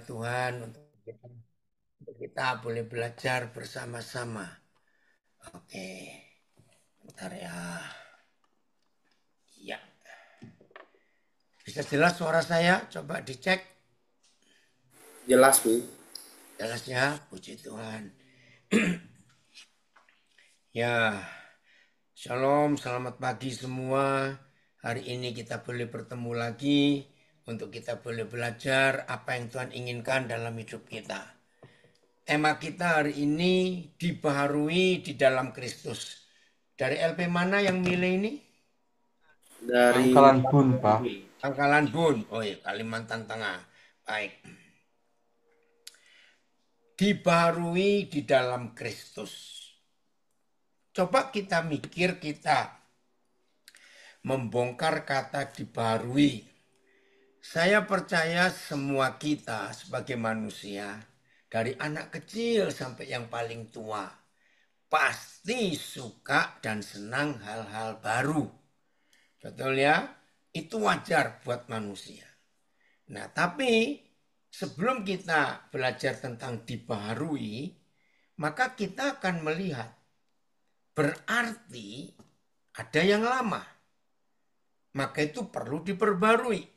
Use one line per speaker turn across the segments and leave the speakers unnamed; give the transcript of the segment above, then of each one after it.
Tuhan untuk kita boleh belajar bersama-sama. Oke, bentar ya. Ya, bisa jelas suara saya? Coba dicek.
Jelas, Bu.
Jelas ya, puji Tuhan. Ya, shalom, selamat pagi semua. Hari ini kita boleh bertemu lagi untuk kita boleh belajar apa yang Tuhan inginkan dalam hidup kita. Tema kita hari ini dibaharui di dalam Kristus. Dari LP mana yang milih ini?
Dari
Pangkalan Bun, Pak.
Pangkalan Bun. Oh iya, Kalimantan Tengah. Baik. Dibaharui di dalam Kristus. Coba kita mikir, kita membongkar kata dibaharui. Saya percaya semua kita sebagai manusia, dari anak kecil sampai yang paling tua, pasti suka dan senang hal-hal baru. Betul ya? Itu wajar buat manusia. Nah, tapi sebelum kita belajar tentang dibaharui, maka kita akan melihat berarti ada yang lama. Maka itu perlu diperbarui.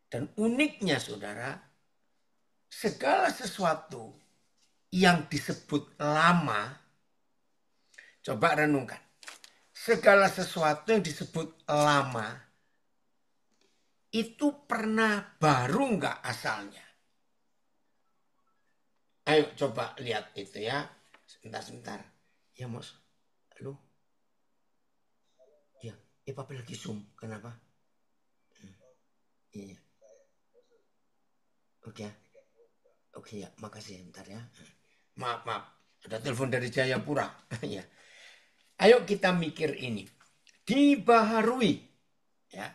Dan uniknya saudara, segala sesuatu yang disebut lama, coba renungkan. Segala sesuatu yang disebut lama, itu pernah baru nggak asalnya? Ayo coba lihat itu ya. Sebentar. Ya Mos, lu? Ya, Papi lagi Zoom. Kenapa? Iya. Oke ya. Oke ya, makasih bentar ya. Maaf. Ada telepon dari Jayapura. Ya. Ayo kita mikir ini. Dibaharui. Ya.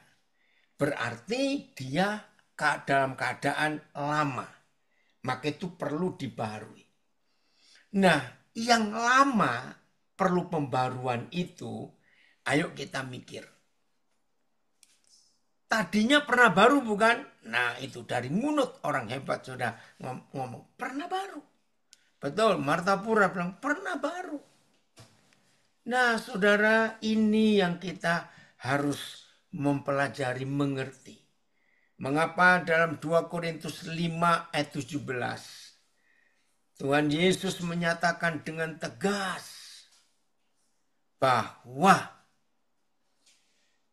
Berarti dia dalam keadaan lama. Maka itu perlu dibaharui. Nah, yang lama perlu pembaruan itu, ayo kita mikir. Tadinya pernah baru bukan? Nah itu dari mulut orang hebat sudah ngomong. Pernah baru. Betul, Martapura bilang pernah baru. Nah saudara, ini yang kita harus mempelajari, mengerti. Mengapa dalam 2 Korintus 5 ayat 17 Tuhan Yesus menyatakan dengan tegas bahwa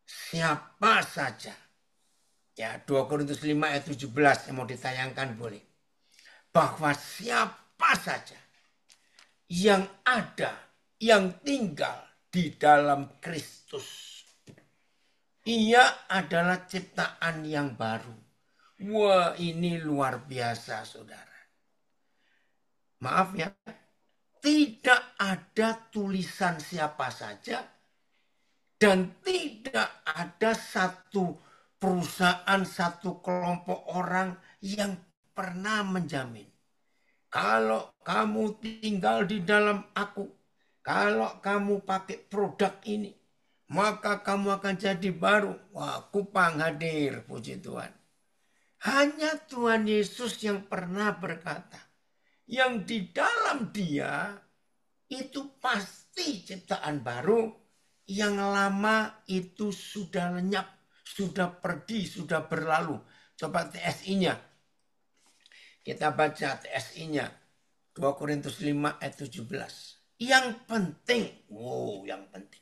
siapa saja, ya 2 Korintus 5 ayat 17 yang mau ditayangkan boleh, bahwa siapa saja yang ada, yang tinggal di dalam Kristus, ia adalah ciptaan yang baru. Wah, ini luar biasa saudara. Maaf ya, tidak ada tulisan siapa saja dan tidak ada satu perusahaan, satu kelompok orang yang pernah menjamin. Kalau kamu tinggal di dalam aku, kalau kamu pakai produk ini, maka kamu akan jadi baru. Wah, kupang hadir, puji Tuhan. Hanya Tuhan Yesus yang pernah berkata, yang di dalam dia itu pasti ciptaan baru, yang lama itu sudah lenyap, sudah pergi, sudah berlalu. Coba TSI-nya. Kita baca TSI-nya. 2 Korintus 5 ayat 17. Yang penting, yang penting.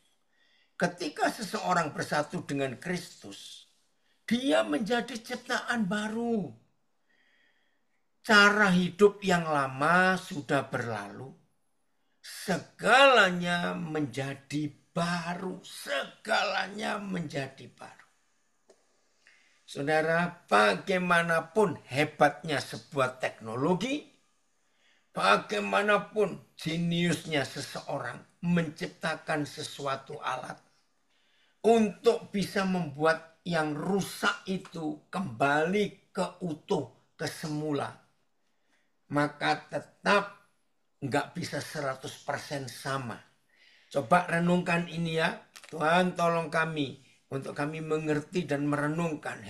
Ketika seseorang bersatu dengan Kristus, dia menjadi ciptaan baru. Cara hidup yang lama sudah berlalu. Segalanya menjadi baru. Segalanya menjadi baru. Saudara, bagaimanapun hebatnya sebuah teknologi, bagaimanapun jeniusnya seseorang menciptakan sesuatu alat untuk bisa membuat yang rusak itu kembali ke utuh, ke semula, maka tetap nggak bisa 100% sama. Coba renungkan ini ya. Tuhan tolong kami untuk kami mengerti dan merenungkan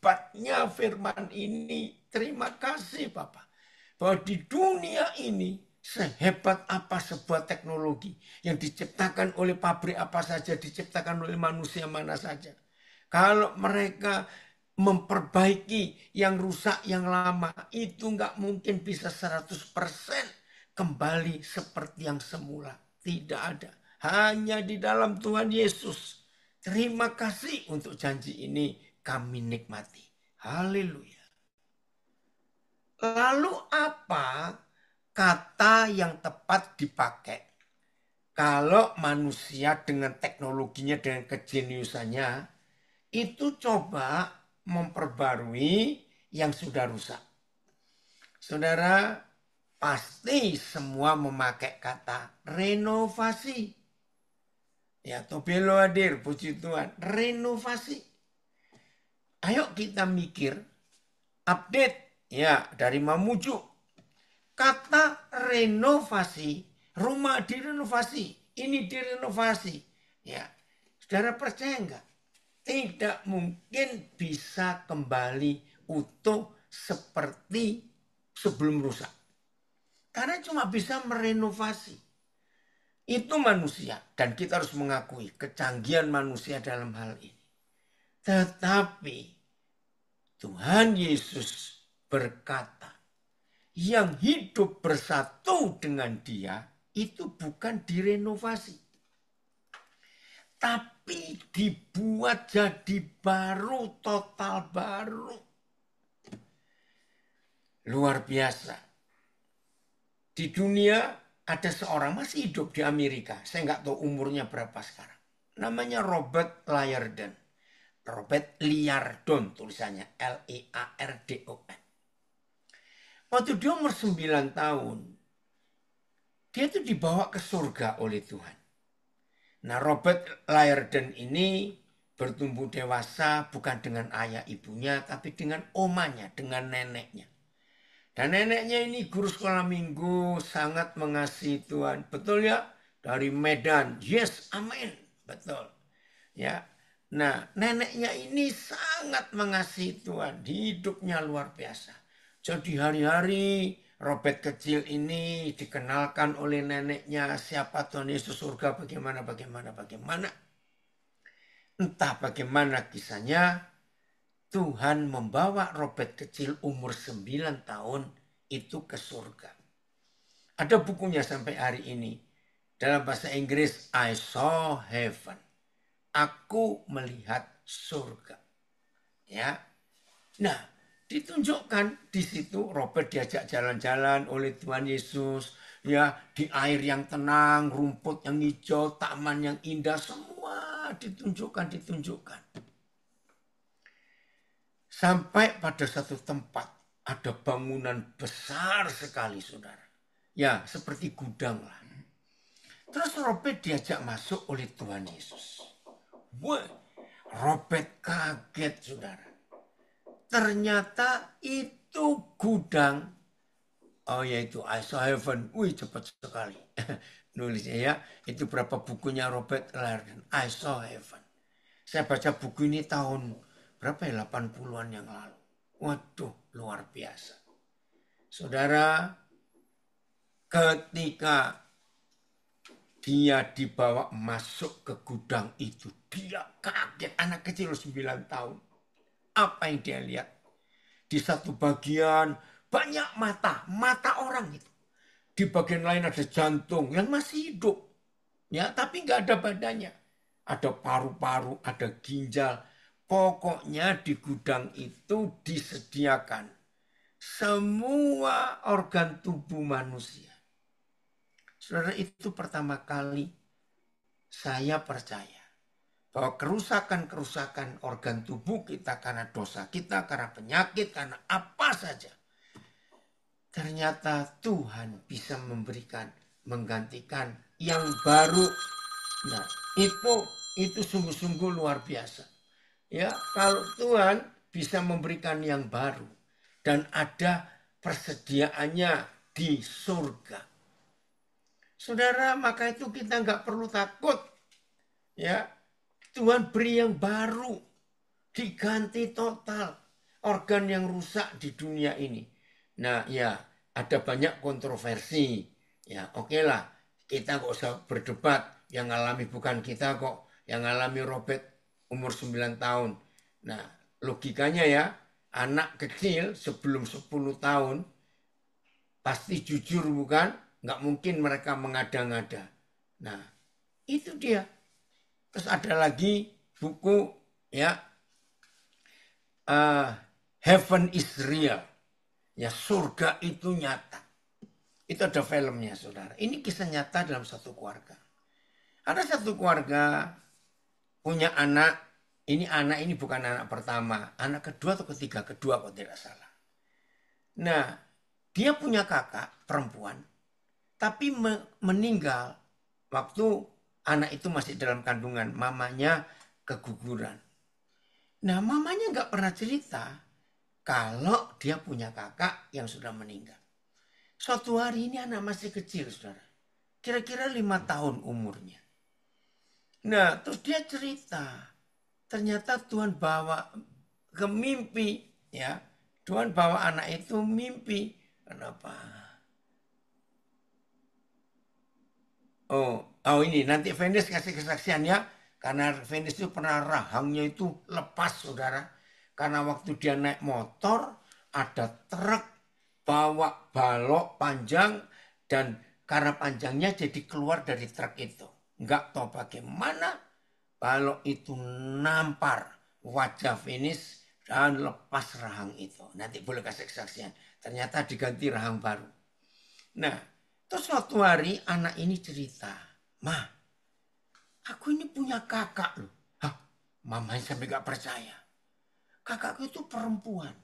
hebatnya firman ini. Terima kasih Bapak. Bahwa di dunia ini sehebat apa sebuah teknologi yang diciptakan oleh pabrik apa saja, diciptakan oleh manusia mana saja. Kalau mereka memperbaiki yang rusak yang lama, itu nggak mungkin bisa 100% kembali seperti yang semula. Tidak ada. Hanya di dalam Tuhan Yesus. Terima kasih untuk janji ini kami nikmati. Haleluya. Lalu apa kata yang tepat dipakai? Kalau manusia dengan teknologinya, dengan kejeniusannya, itu coba memperbarui yang sudah rusak. Saudara, pasti semua memakai kata renovasi. Ya, Tobelo hadir, puji Tuhan. Renovasi. Ayo kita mikir, update. Ya, dari Mamuju. Kata renovasi, rumah direnovasi, ini direnovasi. Ya, saudara percaya enggak? Tidak mungkin bisa kembali utuh seperti sebelum rusak. Karena cuma bisa merenovasi. Itu manusia. Dan kita harus mengakui kecanggihan manusia dalam hal ini. Tetapi Tuhan Yesus berkata, yang hidup bersatu dengan Dia itu bukan direnovasi, tapi dibuat jadi baru, total baru. Luar biasa. Di dunia ada seorang masih hidup di Amerika. Saya nggak tahu umurnya berapa sekarang. Namanya Robert Liardon. Robert Liardon tulisannya. Liardon. Waktu dia umur 9 tahun. Dia itu dibawa ke surga oleh Tuhan. Nah, Robert Liardon ini bertumbuh dewasa bukan dengan ayah ibunya, tapi dengan omanya, dengan neneknya. Dan neneknya ini guru sekolah minggu, sangat mengasihi Tuhan. Betul ya? Dari Medan. Yes, amin. Betul. Ya. Nah, neneknya ini sangat mengasihi Tuhan. Hidupnya luar biasa. Jadi hari-hari Robert kecil ini dikenalkan oleh neneknya siapa Tuhan Yesus, surga bagaimana. Entah bagaimana kisahnya, Tuhan membawa Robert kecil umur 9 tahun itu ke surga. Ada bukunya sampai hari ini. Dalam bahasa Inggris, I saw heaven. Aku melihat surga. Ya. Nah, ditunjukkan di situ Robert diajak jalan-jalan oleh Tuhan Yesus. Ya, di air yang tenang, rumput yang hijau, taman yang indah, semua ditunjukkan. Sampai pada satu tempat ada bangunan besar sekali, saudara. Ya, seperti gudang lah. Terus Robert diajak masuk oleh Tuhan Yesus. Wah, Robert kaget, saudara. Ternyata itu gudang. Oh, yaitu I saw heaven. Wih, cepat sekali. Nulisnya ya. Itu berapa bukunya Robert Liardon. I saw heaven. Saya baca buku ini tahun berapa ya, 80-an yang lalu. Waduh, luar biasa. Saudara, ketika dia dibawa masuk ke gudang itu, dia kaget. Anak kecil 9 tahun. Apa yang dia lihat? Di satu bagian banyak mata orang itu. Di bagian lain ada jantung yang masih hidup. Ya, tapi nggak ada badannya. Ada paru-paru, ada ginjal. Pokoknya di gudang itu disediakan semua organ tubuh manusia. Saudara, itu pertama kali saya percaya bahwa kerusakan-kerusakan organ tubuh kita karena dosa kita, karena penyakit, karena apa saja. Ternyata Tuhan bisa memberikan, menggantikan yang baru. Nah, itu sungguh-sungguh luar biasa. Ya, kalau Tuhan bisa memberikan yang baru dan ada persediaannya di surga. Saudara, maka itu kita nggak perlu takut. Ya, Tuhan beri yang baru, diganti total. organ yang rusak di dunia ini. Nah ya ada banyak kontroversi. Ya oke lah, kita nggak usah berdebat. Yang ngalami bukan kita kok. Yang ngalami Robert umur 9 tahun. Nah logikanya ya, anak kecil sebelum 10 tahun pasti jujur bukan? Nggak mungkin mereka mengada-ngada. Nah itu dia. Terus ada lagi buku ya, Heaven is Real. Ya surga itu nyata. Itu ada filmnya saudara. Ini kisah nyata dalam satu keluarga. Ada satu keluarga punya anak. Anak ini bukan anak pertama. Anak kedua atau ketiga. Kedua kalau tidak salah. Nah dia punya kakak perempuan. Tapi meninggal waktu anak itu masih dalam kandungan. Mamanya keguguran. Nah mamanya nggak pernah cerita kalau dia punya kakak yang sudah meninggal. Suatu hari ini anak masih kecil saudara. Kira-kira 5 tahun umurnya. Nah terus dia cerita. Ternyata Tuhan bawa ke mimpi. Ya, Tuhan bawa anak itu mimpi. Kenapa? Oh ini nanti Venus kasih kesaksian ya. Karena Venus itu pernah rahangnya itu lepas saudara. Karena waktu dia naik motor ada truk bawa balok panjang dan karena panjangnya jadi keluar dari truk itu. Enggak tahu bagaimana balok itu nampar wajah Venus dan lepas rahang itu. Nanti boleh kasih kesaksian. Ternyata diganti rahang baru. Nah, terus suatu hari anak ini cerita, "Ma, aku ini punya kakak loh." Hah, mamanya sampai gak percaya. Kakakku itu perempuan.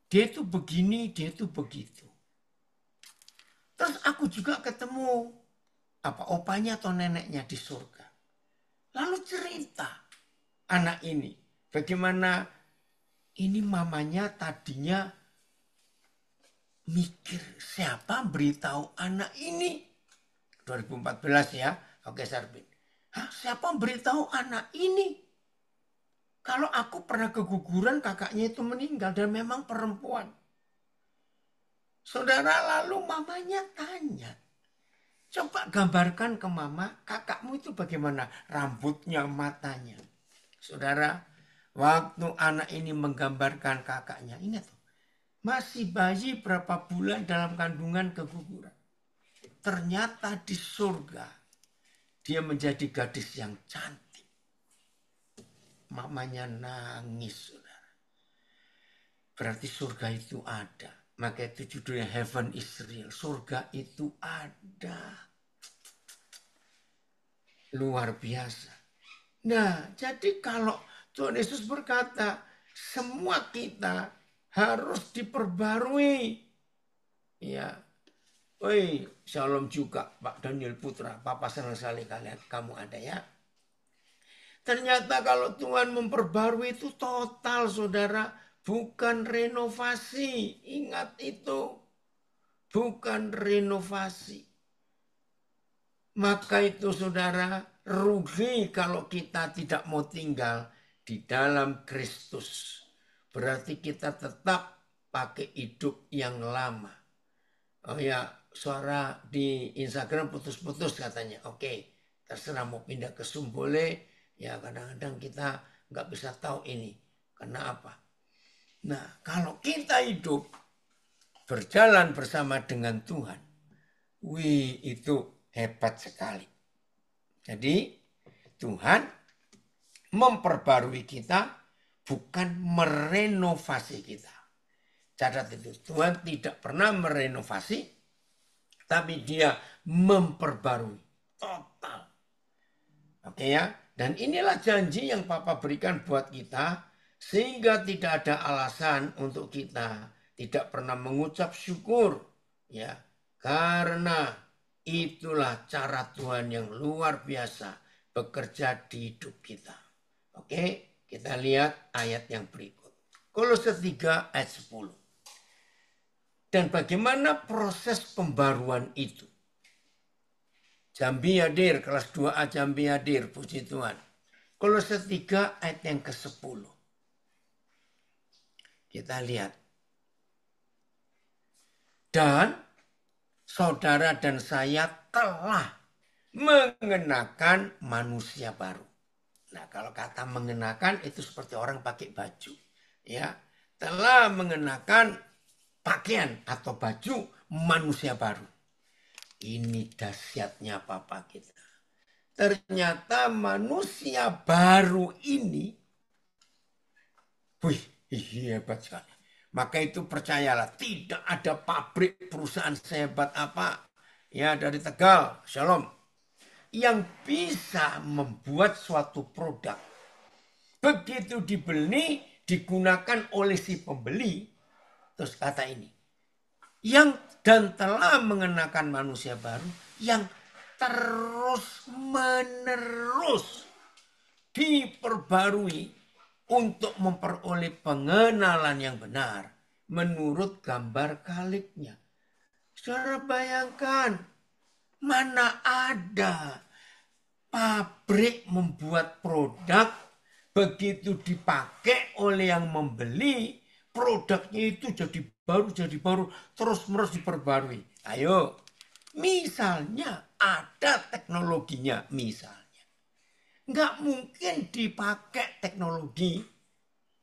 Dia itu begini, dia itu begitu. Terus aku juga ketemu opanya atau neneknya di surga. Lalu cerita anak ini bagaimana ini mamanya tadinya mikir siapa beritahu anak ini 2014 ya. Oke Sarbin. Hah, siapa beritahu anak ini? Kalau aku pernah keguguran kakaknya itu meninggal dan memang perempuan. Saudara lalu mamanya tanya. Coba gambarkan ke mama kakakmu itu bagaimana rambutnya, matanya. Saudara, waktu anak ini menggambarkan kakaknya. Ingat masih bayi berapa bulan dalam kandungan keguguran. Ternyata di surga dia menjadi gadis yang cantik. Mamanya nangis saudara. Berarti surga itu ada. Maka itu judulnya Heaven is Real. Surga itu ada. Luar biasa. Nah jadi kalau Tuhan Yesus berkata semua kita harus diperbarui. Ya. Woi, shalom juga Pak Daniel Putra. Papa senang sekali kalian kamu ada ya. Ternyata kalau Tuhan memperbarui itu total saudara. Bukan renovasi. Ingat itu. Bukan renovasi. Maka itu saudara rugi kalau kita tidak mau tinggal di dalam Kristus. Berarti kita tetap pakai hidup yang lama. Oh ya suara di Instagram putus-putus katanya. Oke terserah mau pindah ke Zoom boleh. Ya kadang-kadang kita nggak bisa tahu ini. Karena apa? Nah kalau kita hidup berjalan bersama dengan Tuhan. Wih itu hebat sekali. Jadi Tuhan memperbarui kita bukan merenovasi kita. Catat itu. Tuhan tidak pernah merenovasi. Tapi dia memperbarui. Total. Oke ya. Dan inilah janji yang Papa berikan buat kita. Sehingga tidak ada alasan untuk kita tidak pernah mengucap syukur. Ya. Karena itulah cara Tuhan yang luar biasa bekerja di hidup kita. Oke. Kita lihat ayat yang berikut. Kolose 3 ayat 10. Dan bagaimana proses pembaruan itu? Jambi hadir, kelas 2A Jambi hadir, puji Tuhan. Kolose 3 ayat yang ke-10. Kita lihat. Dan saudara dan saya telah mengenakan manusia baru. Nah, kalau kata mengenakan itu seperti orang pakai baju. Ya, telah mengenakan pakaian atau baju manusia baru. Ini dahsyatnya Papa kita. Ternyata manusia baru ini, wih, hebat sekali. Maka itu percayalah, tidak ada pabrik perusahaan sehebat apa, ya dari Tegal, Shalom, yang bisa membuat suatu produk. Begitu dibeli, digunakan oleh si pembeli, terus kata ini, yang dan telah mengenakan manusia baru, yang terus menerus diperbarui untuk memperoleh pengenalan yang benar menurut gambar kaliknya. Saudara bayangkan, mana ada pabrik membuat produk, begitu dipakai oleh yang membeli, produknya itu jadi baru, terus-menerus diperbarui. Ayo, misalnya ada teknologinya, misalnya. Nggak mungkin dipakai teknologi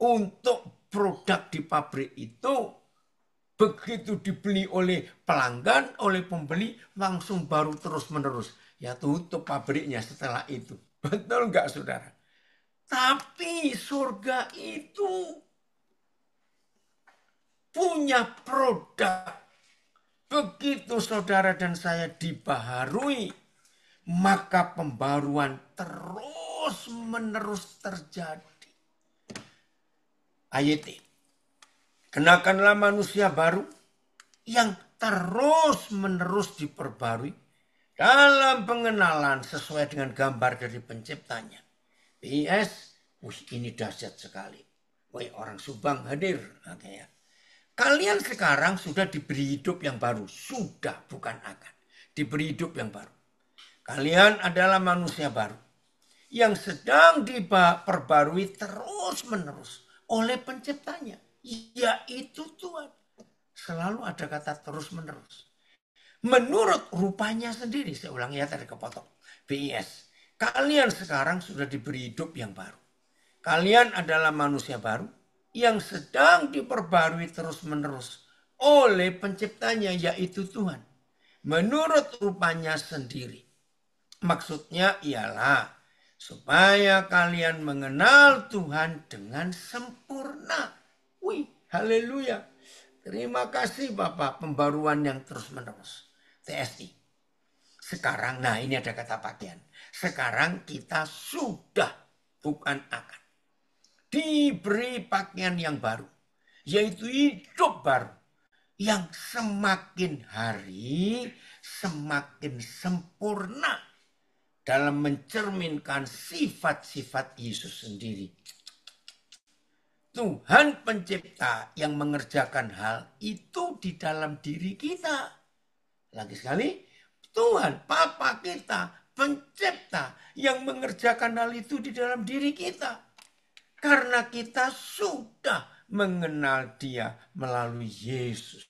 untuk produk di pabrik itu begitu dibeli oleh pelanggan, oleh pembeli langsung baru terus-menerus. Ya tutup pabriknya setelah itu. Betul nggak saudara? Tapi surga itu punya produk. Begitu saudara dan saya dibaharui, maka pembaruan terus-menerus terjadi. Ayat ini. Kenakanlah manusia baru yang terus-menerus diperbarui dalam pengenalan sesuai dengan gambar dari penciptanya. PS, ini dahsyat sekali. Woi, orang Subang hadir. Oke ya. Kalian sekarang sudah diberi hidup yang baru. Sudah, bukan akan. Diberi hidup yang baru. Kalian adalah manusia baru yang sedang diperbarui terus-menerus oleh penciptanya, yaitu Tuhan. Selalu ada kata terus-menerus. Menurut rupanya sendiri, saya ulang ya tadi kepotong. BIS, kalian sekarang sudah diberi hidup yang baru. Kalian adalah manusia baru yang sedang diperbarui terus-menerus oleh penciptanya, yaitu Tuhan. Menurut rupanya sendiri. Maksudnya ialah supaya kalian mengenal Tuhan dengan sempurna. Wih, haleluya. Terima kasih Bapak, pembaruan yang terus-menerus. TSI. Sekarang, nah ini ada kata pakaian. Sekarang kita sudah, bukan akan, diberi pakaian yang baru. Yaitu hidup baru. Yang semakin hari, semakin sempurna. Dalam mencerminkan sifat-sifat Yesus sendiri. Tuhan pencipta yang mengerjakan hal itu di dalam diri kita. Lagi sekali, Tuhan, Bapa kita, pencipta yang mengerjakan hal itu di dalam diri kita. Karena kita sudah mengenal Dia melalui Yesus.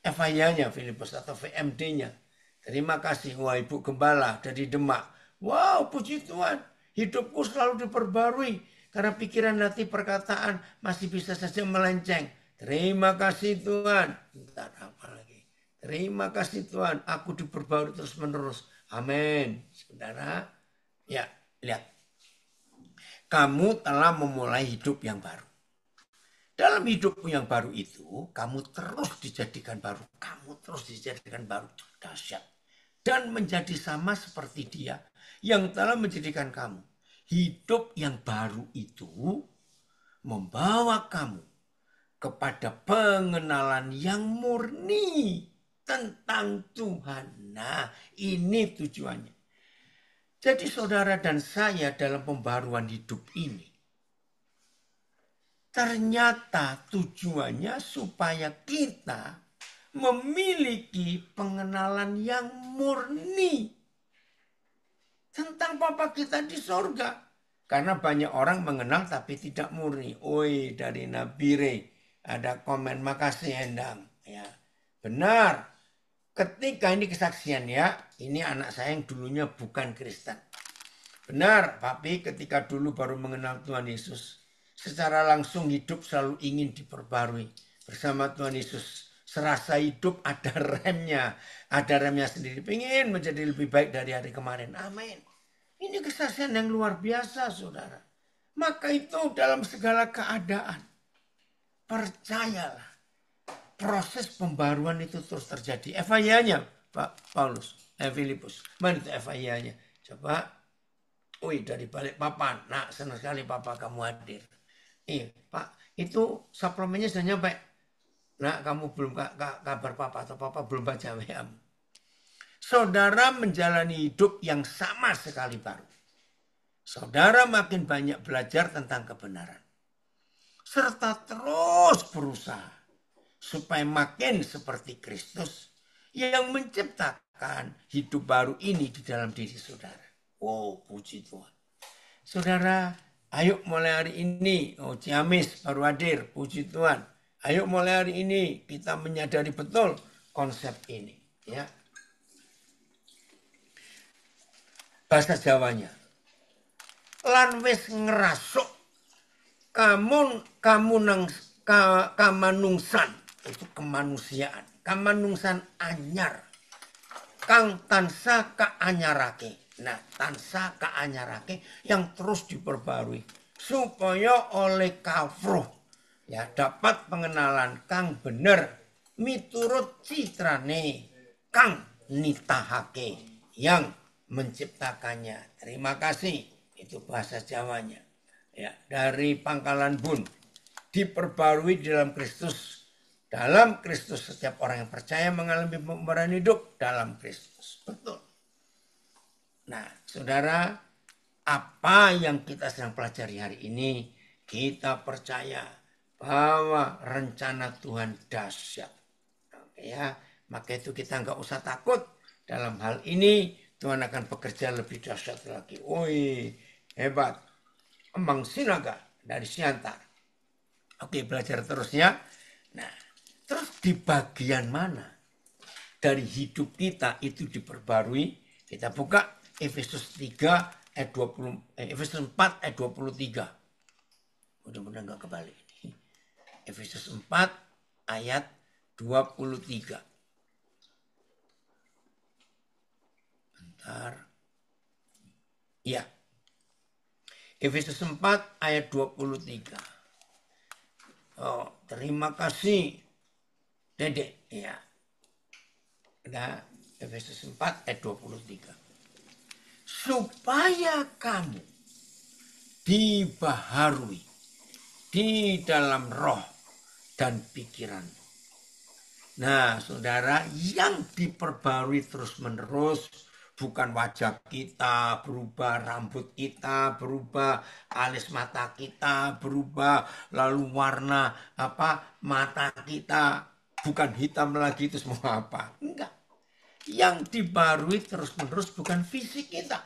FIA-nya Filipus atau VMD-nya. Terima kasih wah Ibu Gembala dari Demak. Wow, puji Tuhan. Hidupku selalu diperbarui. Karena pikiran, hati, perkataan masih bisa saja melenceng. Terima kasih Tuhan. Bentar, apa lagi? Terima kasih Tuhan. Aku diperbarui terus menerus. Amin. Saudara. Ya, lihat. Kamu telah memulai hidup yang baru. Dalam hidupmu yang baru itu, kamu terus dijadikan baru. Kamu terus dijadikan baru. Dahsyat. Dan menjadi sama seperti Dia yang telah menjadikan kamu. Hidup yang baru itu membawa kamu kepada pengenalan yang murni tentang Tuhan. Nah, ini tujuannya. Jadi saudara dan saya dalam pembaruan hidup ini, ternyata tujuannya supaya kita memiliki pengenalan yang murni tentang Bapa kita di sorga. Karena banyak orang mengenal tapi tidak murni. Oi, dari Nabire ada komen, makasih Endang. Ya, benar. Ketika ini kesaksian ya, ini anak saya yang dulunya bukan Kristen. Benar, Papi, ketika dulu baru mengenal Tuhan Yesus, secara langsung hidup selalu ingin diperbarui bersama Tuhan Yesus. Serasa hidup ada remnya sendiri. Pengen menjadi lebih baik dari hari kemarin. Amin. Ini kesaksian yang luar biasa, saudara. Maka itu dalam segala keadaan, percayalah, proses pembaruan itu terus terjadi. FIA-nya, Pak Paulus, Filipus. Mana itu FIA-nya? Coba. Wih, dari balik papan. Nah, senang sekali Papa kamu hadir. Iya, Pak, itu suplemennya sudah nyampe. Nah, kamu belum kabar Papa atau Papa belum baca WA. Saudara menjalani hidup yang sama sekali baru. Saudara makin banyak belajar tentang kebenaran. Serta terus berusaha supaya makin seperti Kristus yang menciptakan hidup baru ini di dalam diri saudara. Wow, puji Tuhan. Saudara, ayo mulai hari ini. Oh, Ciamis baru hadir, puji Tuhan. Ayo mulai hari ini kita menyadari betul konsep ini. Ya. Bahasa Jawanya. Lan wis ngerasuk kamanungsan, itu kemanusiaan. Kamanungsan anyar. Kang tansa kaanyarake. Nah, tansa kaanyarake yang terus diperbarui supaya oleh kafruh ya dapat pengenalan kang bener miturut citrane kang nitahake yang menciptakannya. Terima kasih. Itu bahasa Jawanya. Ya, dari Pangkalan Bun. Diperbarui di dalam Kristus. Dalam Kristus setiap orang yang percaya mengalami pembaruan hidup dalam Kristus. Betul. Nah, saudara, apa yang kita sedang pelajari hari ini, kita percaya bahwa rencana Tuhan dahsyat. Oke ya, maka itu kita nggak usah takut. Dalam hal ini Tuhan akan bekerja lebih dahsyat lagi. Woi, hebat. Emang Sinaga dari Siantar. Oke, belajar terus ya. Nah, terus di bagian mana dari hidup kita itu diperbarui? Kita buka Efesus 3 ayat 20, Efesus 4 ayat 23. Mudah-mudahan nggak kebalik. Efesus 4 ayat 23. Bentar. Ya. Efesus 4 ayat 23. Oh, terima kasih Dede. Ya. Nah, Efesus 4 ayat 23. Supaya kamu dibaharui di dalam roh dan pikiran. Nah, saudara, yang diperbarui terus-menerus bukan wajah kita berubah, rambut kita berubah, alis mata kita berubah, lalu warna mata kita bukan hitam lagi itu semua apa? Enggak. Yang dibarui terus-menerus bukan fisik kita.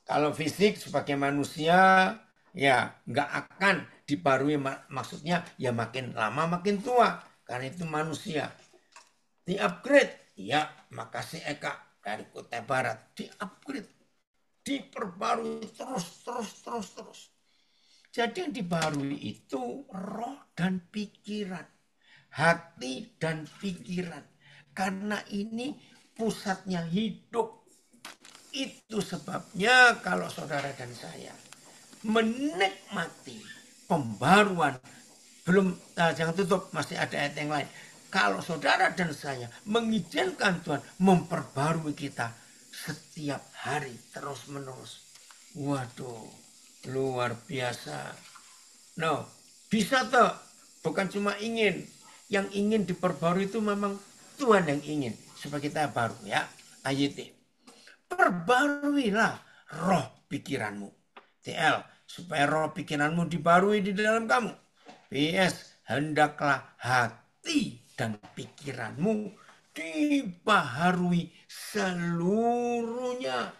Kalau fisik sebagai manusia ya nggak akan dibarui, maksudnya ya makin lama makin tua karena itu manusia. Di-upgrade, ya makasih Eka dari Kutai Barat, di-upgrade, diperbarui terus. Jadi yang dibarui itu roh dan pikiran, hati dan pikiran, karena ini pusatnya hidup. Itu sebabnya kalau saudara dan saya menikmati pembaruan, jangan tutup, masih ada ayat yang lain. Kalau saudara dan saya mengizinkan Tuhan memperbarui kita setiap hari terus menerus, waduh, luar biasa. No, bisa toh, bukan cuma ingin. Yang ingin diperbarui itu memang Tuhan yang ingin supaya kita baru ya. Ayat perbaruilah roh pikiranmu. TL, supaya roh pikiranmu dibarui di dalam kamu. PS, hendaklah hati dan pikiranmu dibaharui seluruhnya.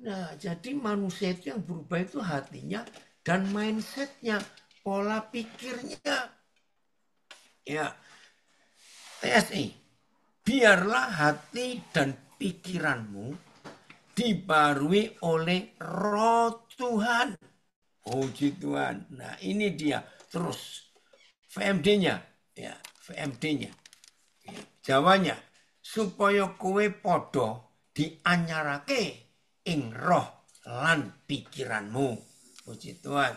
Nah, jadi manusia itu yang berubah itu hatinya dan mindsetnya, pola pikirnya. Ya, TSI, biarlah hati dan pikiranmu dibarui oleh Roh Tuhan. Puji Tuhan. Nah, ini dia terus VMD-nya, ya, VMD-nya. Jawanya, supaya kowe podo dianyarake ing roh lan pikiranmu. Puji Tuhan.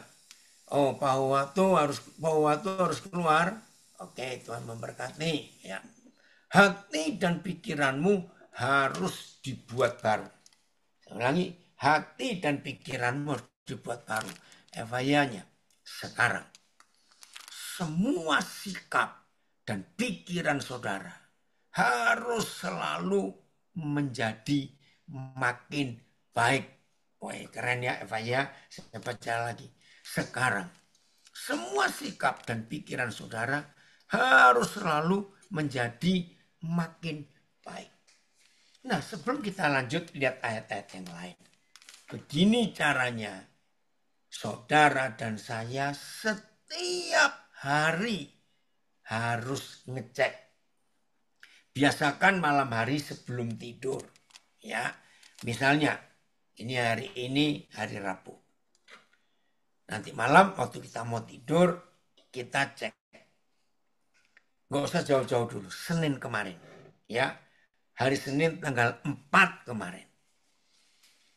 Oh, Pak Wato harus keluar. Oke, Tuhan memberkati, ya. Hati dan pikiranmu harus dibuat baru. Saya ulangi, hati dan pikiranmu harus dibuat baru. Evayanya, sekarang semua sikap dan pikiran saudara harus selalu menjadi makin baik. Wah, keren ya Eva ya. Saya baca lagi. Sekarang semua sikap dan pikiran saudara harus selalu menjadi makin baik. Nah, sebelum kita lanjut lihat ayat-ayat yang lain. Begini caranya saudara dan saya setiap hari harus ngecek. Biasakan malam hari sebelum tidur. Ya, misalnya ini hari Rabu. Nanti malam waktu kita mau tidur, kita cek. Gak usah jauh-jauh dulu, Senin kemarin. Ya, hari Senin tanggal 4 kemarin.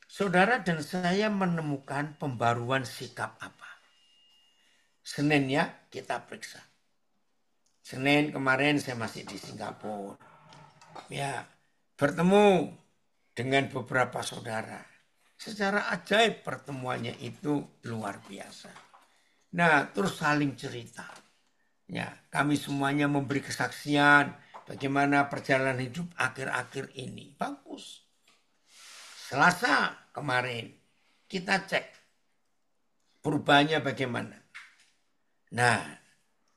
Saudara dan saya menemukan pembaruan sikap apa? Senin ya, kita periksa. Senin kemarin saya masih di Singapura. Ya, bertemu dengan beberapa saudara. Secara ajaib pertemuannya itu luar biasa. Nah, terus saling cerita. Ya, kami semuanya memberi kesaksian bagaimana perjalanan hidup akhir-akhir ini. Bagus. Selasa kemarin kita cek perubahannya bagaimana. Nah,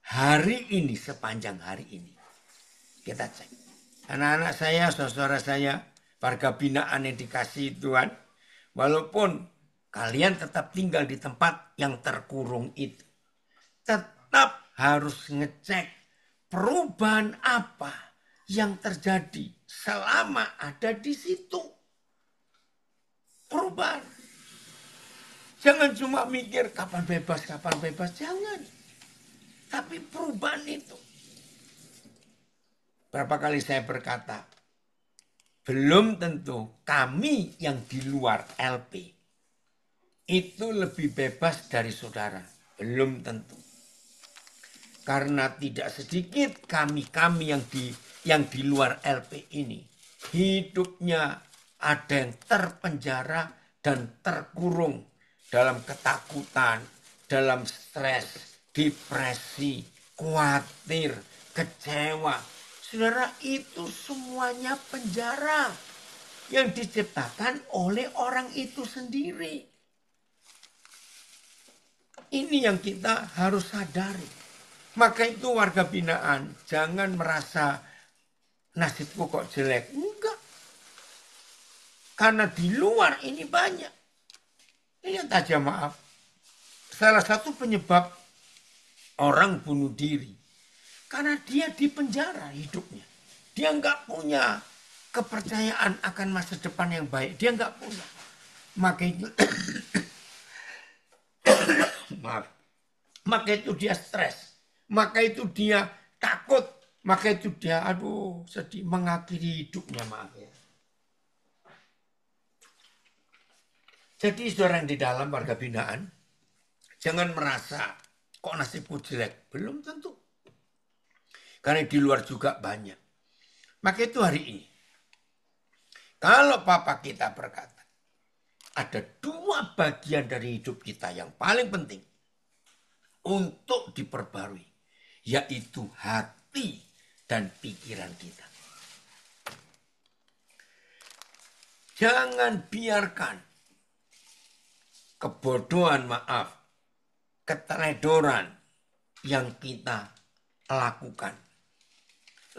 hari ini sepanjang hari ini kita cek. Anak-anak saya, saudara saya, warga binaan yang dikasihi Tuhan, walaupun kalian tetap tinggal di tempat yang terkurung itu, tetap harus ngecek perubahan apa yang terjadi selama ada di situ. Perubahan. Jangan cuma mikir kapan bebas, jangan. Tapi perubahan itu. Berapa kali saya berkata, belum tentu kami yang di luar LP itu lebih bebas dari saudara. Belum tentu. Karena tidak sedikit kami yang di luar LP ini hidupnya ada yang terpenjara dan terkurung dalam ketakutan, dalam stres, depresi, khawatir, kecewa. Saudara, itu semuanya penjara yang diciptakan oleh orang itu sendiri. Ini yang kita harus sadari. Maka itu warga binaan, jangan merasa nasibku kok jelek. Enggak. Karena di luar ini banyak. Lihat aja maaf. Salah satu penyebab orang bunuh diri. Karena dia di penjara hidupnya. Dia nggak punya kepercayaan akan masa depan yang baik. Dia nggak punya. Maka itu, maaf. Maka itu dia stres. Maka itu dia takut. Maka itu dia, sedih, mengakhiri hidupnya, maaf ya. Jadi saudara yang di dalam warga binaan, jangan merasa kok nasibku jelek. Belum tentu. Karena di luar juga banyak. Maka itu hari ini, kalau Papa kita berkata, ada 2 bagian dari hidup kita yang paling penting untuk diperbarui, yaitu hati dan pikiran kita. Jangan biarkan kebodohan, keteledoran yang kita lakukan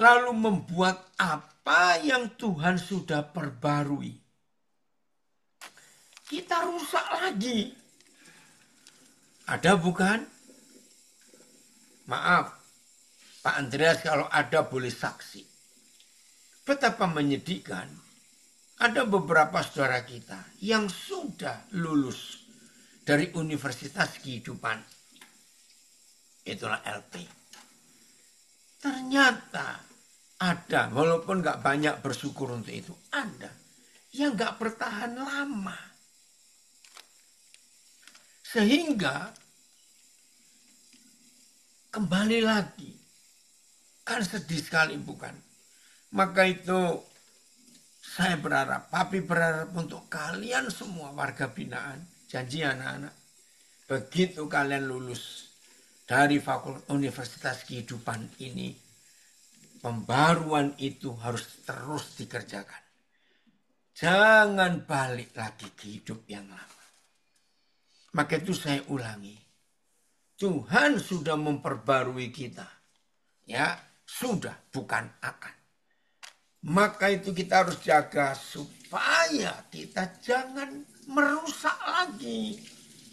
lalu membuat apa yang Tuhan sudah perbarui kita rusak lagi. Ada bukan? Maaf, Pak Andreas kalau ada boleh saksi. Betapa menyedihkan, ada beberapa saudara kita yang sudah lulus dari Universitas Kehidupan. Itulah LP. Ternyata ada, walaupun gak banyak bersyukur untuk itu, ada yang gak bertahan lama. Sehingga kembali lagi. Kan sedih sekali bukan? Maka itu saya berharap, Papi berharap untuk kalian semua warga binaan. Janji anak-anak. Begitu kalian lulus dari Fakultas Universitas Kehidupan ini, pembaruan itu harus terus dikerjakan. Jangan balik lagi ke hidup yang lama. Maka itu saya ulangi. Tuhan sudah memperbarui kita. Ya, sudah, bukan akan. Maka itu kita harus jaga supaya kita jangan merusak lagi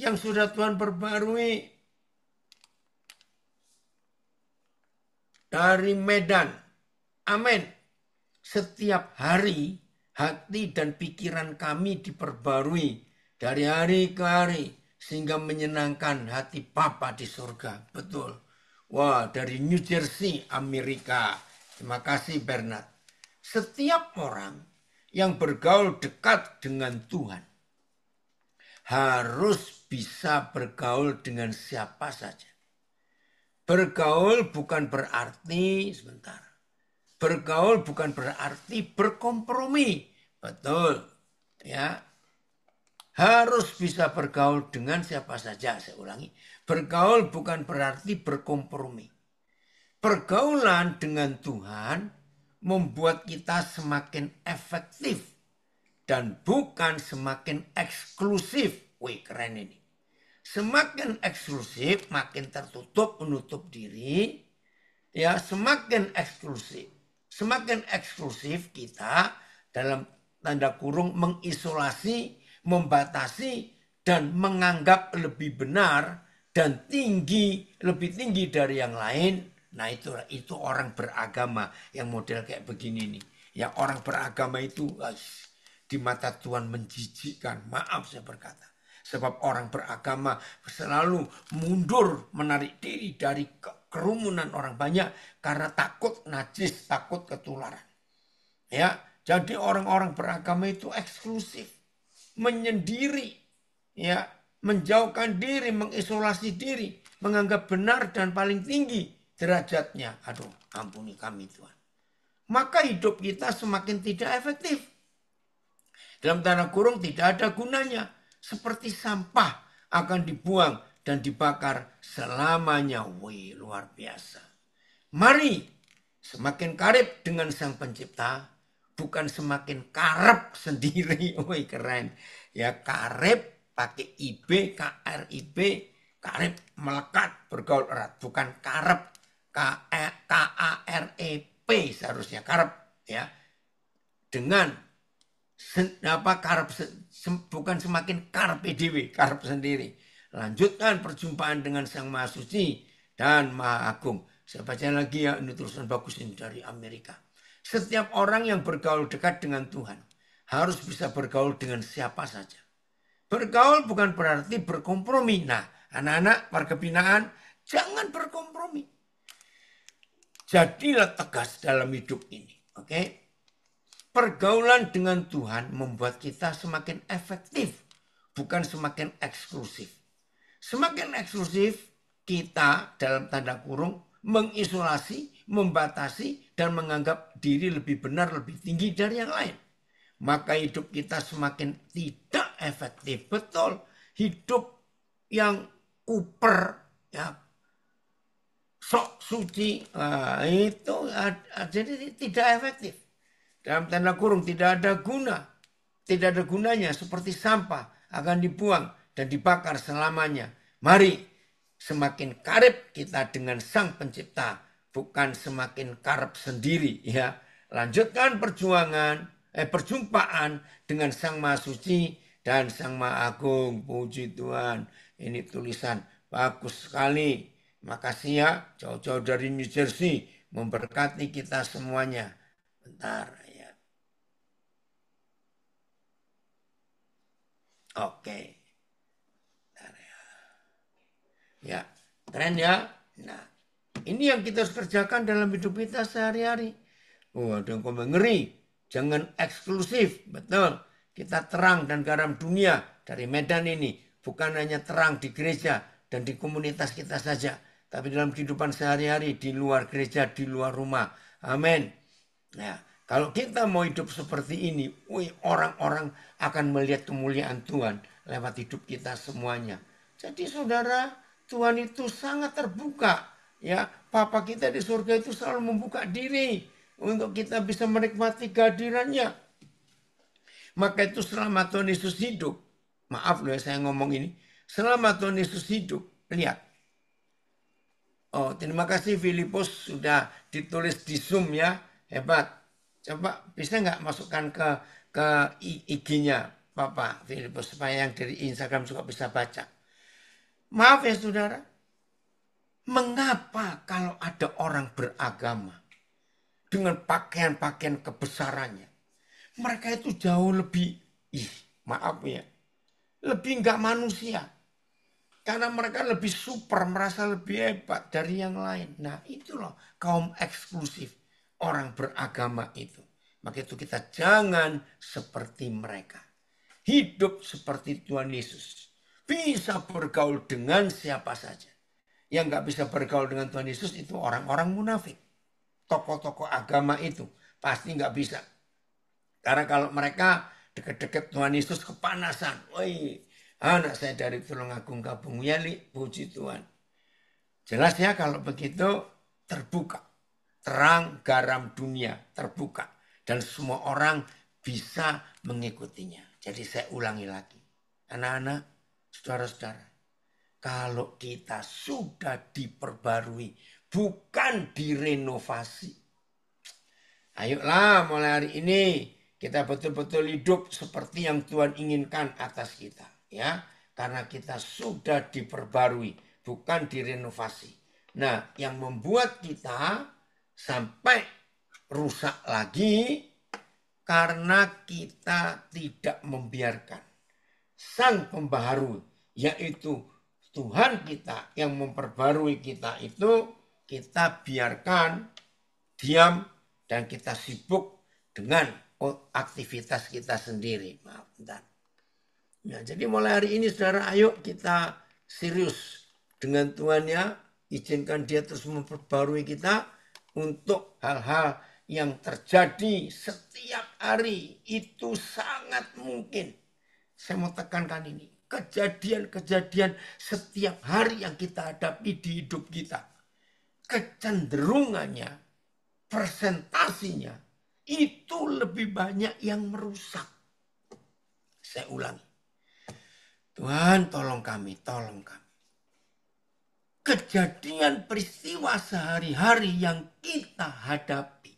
yang sudah Tuhan perbarui. Dari Medan, amin. Setiap hari hati dan pikiran kami diperbarui dari hari ke hari sehingga menyenangkan hati Bapa di surga. Betul. Wah, dari New Jersey, Amerika. Terima kasih Bernard. Setiap orang yang bergaul dekat dengan Tuhan harus bisa bergaul dengan siapa saja. Bergaul bukan berarti, sebentar. Bergaul bukan berarti berkompromi. Betul. Ya. Harus bisa bergaul dengan siapa saja, saya ulangi. Bergaul bukan berarti berkompromi. Pergaulan dengan Tuhan membuat kita semakin efektif dan bukan semakin eksklusif. Wih, keren ini. Semakin eksklusif, makin tertutup, menutup diri. Ya, semakin eksklusif. Semakin eksklusif kita dalam tanda kurung mengisolasi, membatasi, dan menganggap lebih benar dan tinggi, lebih tinggi dari yang lain. Nah itu orang beragama yang model kayak begini nih. Yang orang beragama itu di mata Tuhan menjijikkan. Maaf saya berkata. Sebab orang beragama selalu mundur, menarik diri dari kerumunan orang banyak karena takut najis, takut ketularan. Ya, jadi orang-orang beragama itu eksklusif, menyendiri, ya, menjauhkan diri, mengisolasi diri, menganggap benar dan paling tinggi derajatnya. Aduh, ampuni kami Tuhan. Maka hidup kita semakin tidak efektif. Dalam tanda kurung tidak ada gunanya. Seperti sampah akan dibuang dan dibakar selamanya. Wih, luar biasa. Mari semakin karib dengan Sang Pencipta, bukan semakin karep sendiri. Wih, keren. Ya, karib pakai IB, KRIB, karib melekat, bergaul erat. Bukan karep, KAREP seharusnya karep. Ya, dengan karep bukan semakin karep PDW, karep sendiri. Lanjutkan perjumpaan dengan Sang Maha Suci dan Maha Agung. Saya baca lagi ya, ini tulisan bagus ini dari Amerika. Setiap orang yang bergaul dekat dengan Tuhan harus bisa bergaul dengan siapa saja. Bergaul bukan berarti berkompromi. Nah, anak-anak warga binaan, jangan berkompromi. Jadilah tegas dalam hidup ini. Oke? Pergaulan dengan Tuhan membuat kita semakin efektif, bukan semakin eksklusif. Semakin eksklusif, kita dalam tanda kurung mengisolasi, membatasi, dan menganggap diri lebih benar, lebih tinggi dari yang lain. Maka hidup kita semakin tidak efektif. Betul, hidup yang kuper, ya, sok suci, itu jadi tidak efektif. Dalam tanda kurung tidak ada guna. Tidak ada gunanya, seperti sampah akan dibuang dan dibakar selamanya. Mari semakin karib kita dengan Sang Pencipta, bukan semakin karib sendiri. Ya, lanjutkan perjumpaan dengan Sang Maha Suci dan Sang Maha Agung. Puji Tuhan. Ini tulisan bagus sekali. Makasih ya, jauh-jauh dari New Jersey, memberkati kita semuanya. Bentar ya. Oke. Bentar ya. Ya, keren ya. Nah, ini yang kita harus kerjakan dalam hidup kita sehari-hari. Oh, ada yang komen ngeri. Jangan eksklusif. Betul. Kita terang dan garam dunia dari Medan ini. Bukan hanya terang di gereja dan di komunitas kita saja. Tapi dalam kehidupan sehari-hari, di luar gereja, di luar rumah. Amin. Nah, kalau kita mau hidup seperti ini, orang-orang akan melihat kemuliaan Tuhan lewat hidup kita semuanya. Jadi saudara, Tuhan itu sangat terbuka. Ya, Papa kita di surga itu selalu membuka diri untuk kita bisa menikmati kehadirannya. Maka itu selama Tuhan Yesus hidup, maaf loh ya saya ngomong ini, selama Tuhan Yesus hidup, lihat. Oh, terima kasih Filipus sudah ditulis di Zoom ya, hebat. Coba bisa nggak masukkan ke IG-nya Bapak Filipus supaya yang dari Instagram juga bisa baca. Maaf ya saudara, mengapa kalau ada orang beragama dengan pakaian-pakaian kebesarannya, mereka itu jauh lebih, maaf ya, lebih nggak manusia. Karena mereka lebih super, merasa lebih hebat dari yang lain. Nah itu loh kaum eksklusif, orang beragama itu. Maka itu kita jangan seperti mereka. Hidup seperti Tuhan Yesus. Bisa bergaul dengan siapa saja. Yang nggak bisa bergaul dengan Tuhan Yesus itu orang-orang munafik. Tokoh-tokoh agama itu pasti nggak bisa. Karena kalau mereka dekat-dekat Tuhan Yesus kepanasan. Woi, anak saya dari Tulungagung Kabung Yali, puji Tuhan. Jelas ya kalau begitu terbuka. Terang garam dunia terbuka. Dan semua orang bisa mengikutinya. Jadi saya ulangi lagi. Anak-anak, saudara-saudara. Kalau kita sudah diperbarui, bukan direnovasi. Ayolah mulai hari ini kita betul-betul hidup seperti yang Tuhan inginkan atas kita. Ya, karena kita sudah diperbarui, bukan direnovasi. Nah, yang membuat kita sampai rusak lagi karena kita tidak membiarkan Sang Pembaharui, yaitu Tuhan kita yang memperbarui kita itu, kita biarkan diam dan kita sibuk dengan aktivitas kita sendiri. Maaf, bentar. Ya, jadi mulai hari ini saudara, ayo kita serius dengan Tuhan ya. Izinkan dia terus memperbarui kita untuk hal-hal yang terjadi setiap hari. Itu sangat mungkin. Saya mau tekankan ini. Kejadian-kejadian setiap hari yang kita hadapi di hidup kita. Kecenderungannya, persentasinya, itu lebih banyak yang merusak. Saya ulangi. Tuhan tolong kami, tolong kami. Kejadian peristiwa sehari-hari yang kita hadapi,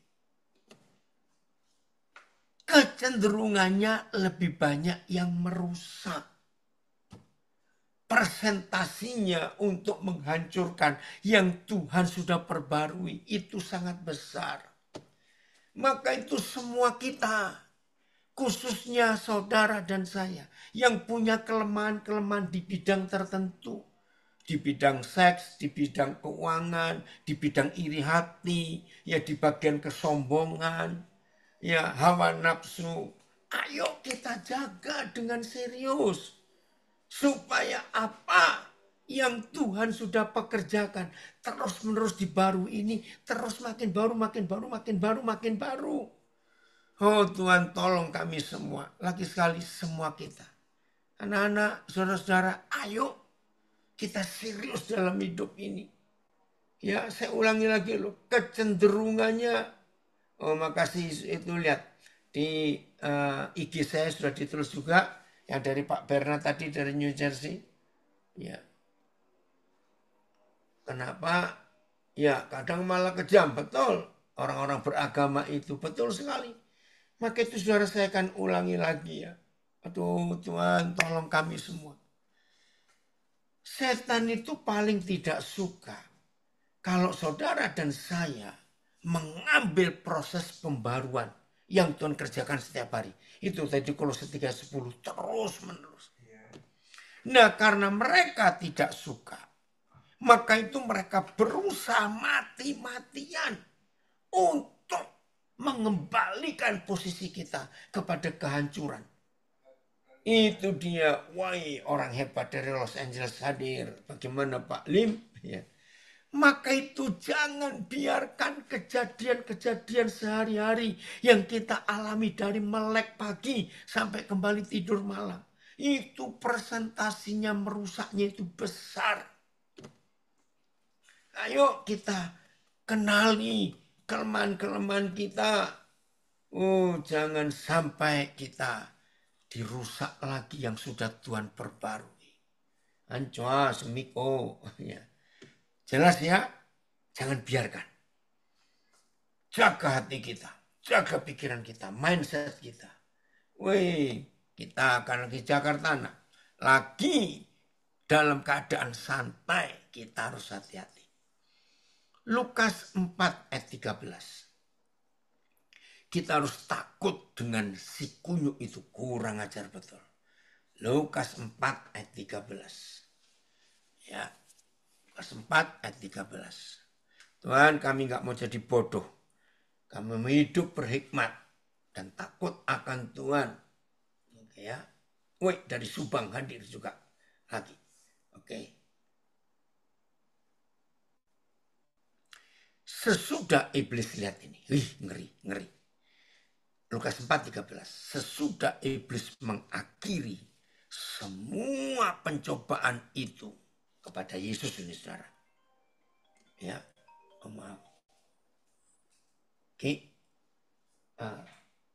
kecenderungannya lebih banyak yang merusak. Persentasinya untuk menghancurkan yang Tuhan sudah perbarui itu sangat besar. Maka itu semua kita, khususnya saudara dan saya, yang punya kelemahan-kelemahan di bidang tertentu. Di bidang seks, di bidang keuangan, di bidang iri hati, ya di bagian kesombongan, ya hawa nafsu. Ayo kita jaga dengan serius. Supaya apa yang Tuhan sudah pekerjakan terus menerus dibaru ini, terus makin baru, makin baru, makin baru, makin baru. Oh Tuhan tolong kami semua, lagi sekali semua kita. Anak-anak, saudara-saudara, ayo kita serius dalam hidup ini. Ya saya ulangi lagi loh, kecenderungannya, oh makasih itu lihat di IG saya sudah ditulis juga. Yang dari Pak Bernard tadi dari New Jersey. Ya. Kenapa? Ya kadang malah kejam. Betul. Orang-orang beragama itu. Betul sekali. Maka itu saudara saya akan ulangi lagi ya. Aduh Tuhan, tolong kami semua. Setan itu paling tidak suka kalau saudara dan saya mengambil proses pembaruan yang Tuhan kerjakan setiap hari. Itu tadi Kolose 3:10 terus menerus. Nah, karena mereka tidak suka, maka itu mereka berusaha mati-matian untuk mengembalikan posisi kita kepada kehancuran. Itu dia, wahai orang hebat dari Los Angeles hadir. Bagaimana Pak Lim? Ya. Maka itu jangan biarkan kejadian-kejadian sehari-hari yang kita alami dari melek pagi sampai kembali tidur malam. Itu presentasinya merusaknya itu besar. Ayo kita kenali kelemahan-kelemahan kita. Oh, jangan sampai kita dirusak lagi yang sudah Tuhan perbarui. Ancoa, semiko. Ya. Jelas ya? Jangan biarkan. Jaga hati kita. Jaga pikiran kita. Mindset kita. Wih, kita akan lagi Jakarta. Nah. Lagi dalam keadaan santai. Kita harus hati-hati. Lukas 4 ayat 13. Kita harus takut dengan si kunyuk itu. Kurang ajar betul. Lukas 4 ayat 13. Ya. Lukas 4 ayat 13. Tuhan, kami gak mau jadi bodoh. Kami mau hidup berhikmat. Dan takut akan Tuhan. Oke ya. Woi, dari Subang hadir juga. Lagi. Oke. Sesudah iblis lihat ini. Wih, ngeri, ngeri. Lukas 4:13. Sesudah iblis mengakhiri semua pencobaan itu kepada Yesus ini, saudara. Ya, maaf. Oke.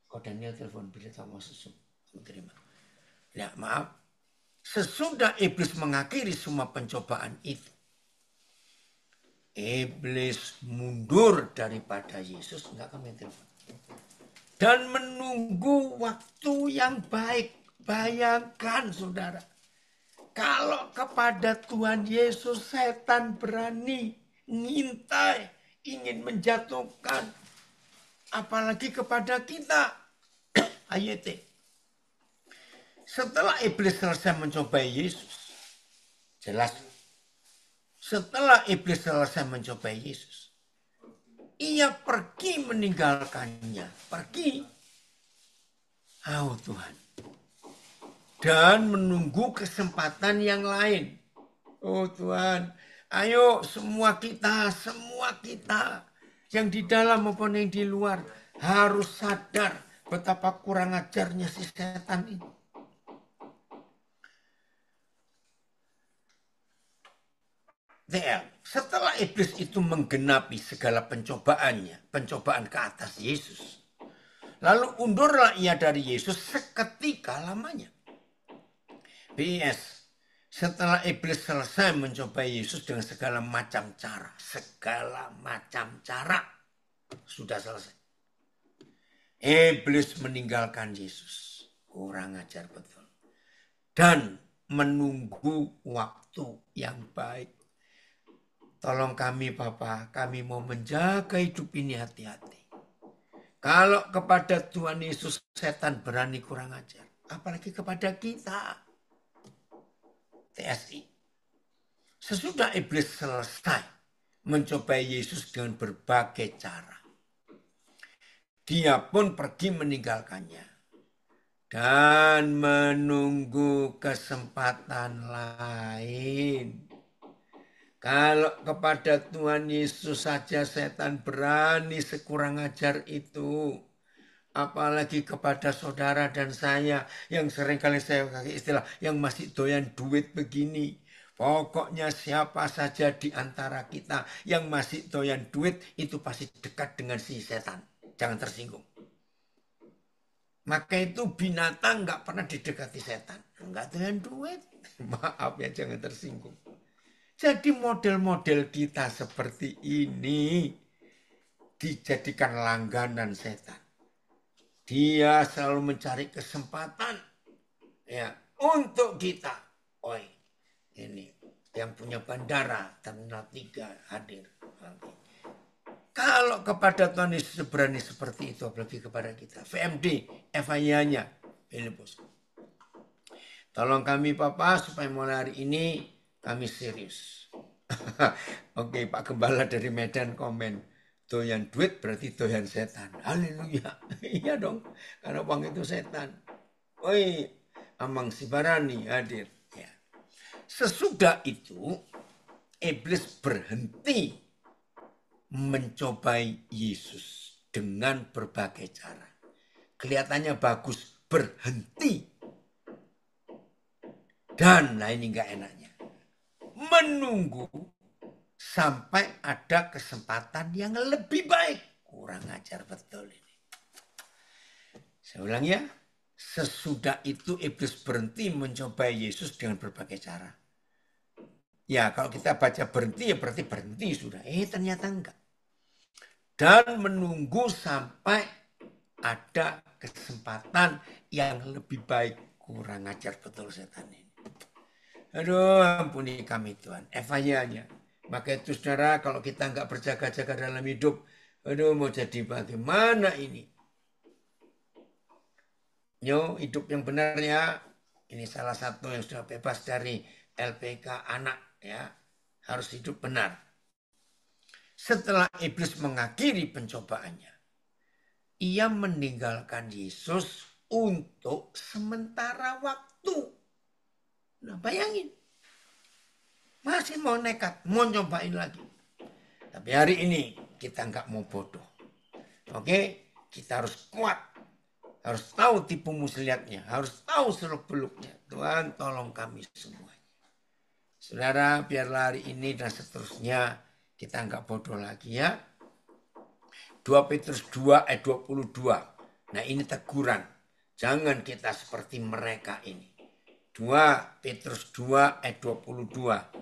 Kok Daniel telepon bila sama susu. Terima. Ya, maaf. Sesudah iblis mengakhiri semua pencobaan itu, iblis mundur daripada Yesus. Enggak, kami telepon. Dan menunggu waktu yang baik. Bayangkan saudara. Kalau kepada Tuhan Yesus setan berani ngintai, ingin menjatuhkan. Apalagi kepada kita. Ayat. Setelah iblis selesai mencobai Yesus. Jelas. Setelah iblis selesai mencobai Yesus. Ia pergi meninggalkannya. Pergi. Oh Tuhan. Dan menunggu kesempatan yang lain. Oh Tuhan. Ayo semua kita yang di dalam maupun yang di luar harus sadar betapa kurang ajarnya si setan ini. Setelah iblis itu menggenapi segala pencobaannya, pencobaan ke atas Yesus. Lalu undurlah ia dari Yesus seketika lamanya. PS. Setelah iblis selesai mencobai Yesus dengan segala macam cara. Segala macam cara. Sudah selesai. Iblis meninggalkan Yesus. Kurang ajar betul. Dan menunggu waktu yang baik. Tolong kami Bapak. Kami mau menjaga hidup ini hati-hati. Kalau kepada Tuhan Yesus setan berani kurang ajar. Apalagi kepada kita. TSI. Sesudah iblis selesai mencobai Yesus dengan berbagai cara. Dia pun pergi meninggalkannya. Dan menunggu kesempatan lain. Kalau kepada Tuhan Yesus saja setan berani sekurang ajar itu. Apalagi kepada saudara dan saya yang seringkali saya pakai istilah yang masih doyan duit begini. Pokoknya siapa saja di antara kita yang masih doyan duit itu pasti dekat dengan si setan. Jangan tersinggung. Maka itu binatang nggak pernah didekati setan. Nggak doyan duit. Maaf ya, jangan tersinggung. Jadi model-model kita seperti ini dijadikan langganan setan. Dia selalu mencari kesempatan Ya, untuk kita. Oi, ini yang punya bandara Terminal 3 hadir. Oke. Kalau kepada Tuhan Yesus berani seperti itu, apalagi kepada kita. VMD, FIA-nya, Filipus. Tolong kami Papa supaya mulai hari ini kami serius. Oke, Pak Gembala dari Medan komen. Doyan duit berarti doyan setan. Haleluya. Iya dong, karena uang itu setan. Oi, Amang Sibarani hadir. Ya. Sesudah itu, iblis berhenti mencobai Yesus dengan berbagai cara. Kelihatannya bagus, berhenti. Dan nah ini gak enaknya. Menunggu sampai ada kesempatan yang lebih baik. Kurang ajar betul ini. Saya ulang ya. Sesudah itu iblis berhenti mencobai Yesus dengan berbagai cara. Ya kalau kita baca berhenti ya berarti berhenti sudah. Ternyata enggak. Dan menunggu sampai ada kesempatan yang lebih baik. Kurang ajar betul setan ini. Aduh ampuni kami Tuhan. Evanya. Maka itu saudara kalau kita nggak berjaga-jaga dalam hidup. Aduh mau jadi bagaimana ini. Yo hidup yang benar ya. Ini salah satu yang sudah bebas dari LPK anak ya. Harus hidup benar. Setelah iblis mengakhiri pencobaannya. Ia meninggalkan Yesus untuk sementara waktu. Nah bayangin. Masih mau nekat, mau nyobain lagi. Tapi hari ini kita nggak mau bodoh. Oke, kita harus kuat. Harus tahu tipu muslihatnya. Harus tahu seluk-beluknya. Tuhan tolong kami semuanya. Saudara, biarlah hari ini dan seterusnya kita nggak bodoh lagi ya. 2 Petrus 2 ayat 22. Nah ini teguran. Jangan kita seperti mereka ini. 2 Petrus 2 ayat 22.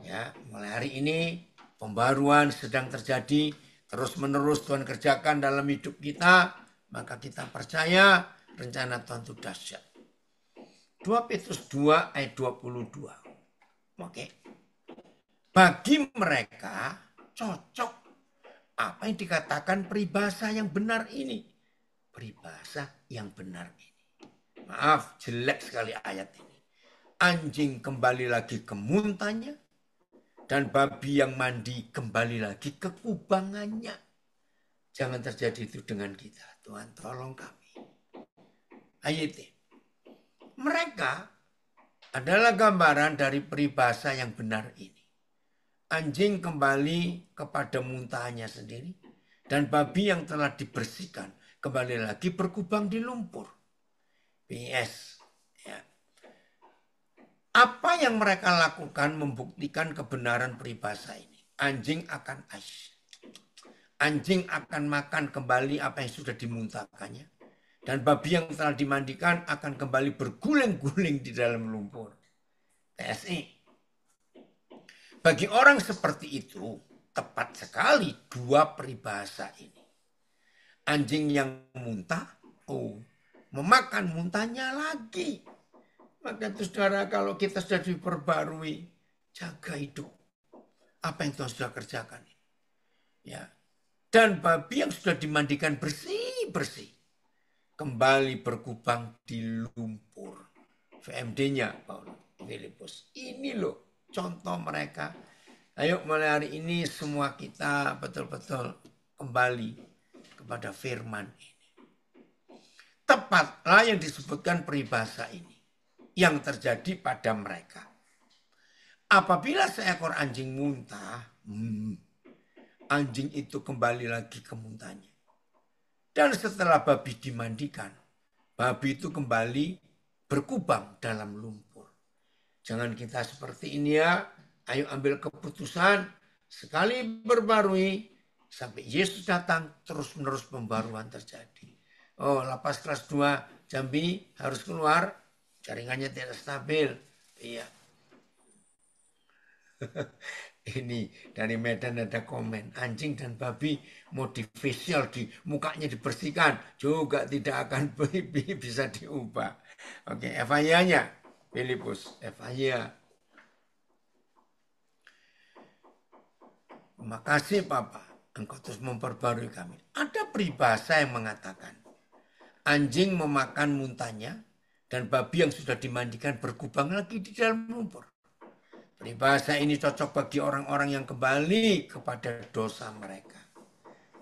Ya, mulai hari ini pembaruan sedang terjadi. Terus menerus Tuhan kerjakan dalam hidup kita. Maka kita percaya rencana Tuhan itu dahsyat. 2 Petrus 2 ayat 22. Oke. Bagi mereka cocok apa yang dikatakan peribahasa yang benar ini. Peribahasa yang benar ini. Maaf, jelek sekali ayat ini. Anjing kembali lagi ke muntahnya. Dan babi yang mandi kembali lagi ke kubangannya. Jangan terjadi itu dengan kita. Tuhan tolong kami. Ayat mereka adalah gambaran dari peribahasa yang benar ini. Anjing kembali kepada muntahnya sendiri. Dan babi yang telah dibersihkan kembali lagi berkubang di lumpur. PS. Ya. Apa yang mereka lakukan membuktikan kebenaran peribahasa ini. Anjing akan Anjing akan makan kembali apa yang sudah dimuntahkannya. Dan babi yang telah dimandikan akan kembali berguling-guling di dalam lumpur. TSI. Bagi orang seperti itu, tepat sekali dua peribahasa ini. Anjing yang muntah, memakan muntahnya lagi. Maka itu saudara, kalau kita sudah diperbarui, jaga hidup. Apa yang Tuhan sudah kerjakan. Ya. Dan babi yang sudah dimandikan bersih-bersih. Kembali berkubang di lumpur. VMD-nya Paulus Filipus. Ini loh contoh mereka. Ayo mulai hari ini semua kita betul-betul kembali kepada firman ini. Tepatlah yang disebutkan peribahasa ini. Yang terjadi pada mereka. Apabila seekor anjing muntah, anjing itu kembali lagi ke muntahnya. Dan setelah babi dimandikan, babi itu kembali berkubang dalam lumpur. Jangan kita seperti ini ya. Ayo ambil keputusan. Sekali berbarui, sampai Yesus datang, terus-menerus pembaruan terjadi. Lapas kelas 2 Jambi harus keluar. Jaringannya tidak stabil. Iya. Ini dari Medan ada komen, anjing dan babi mau di facial, di mukanya dibersihkan juga tidak akan bisa diubah. Oke, FIA-nya Filipus, FIA. Makasih Papa, engkau terus memperbarui kami. Ada peribahasa yang mengatakan, anjing memakan muntahnya dan babi yang sudah dimandikan berkubang lagi di dalam lumpur. Peribahasa ini cocok bagi orang-orang yang kembali kepada dosa mereka.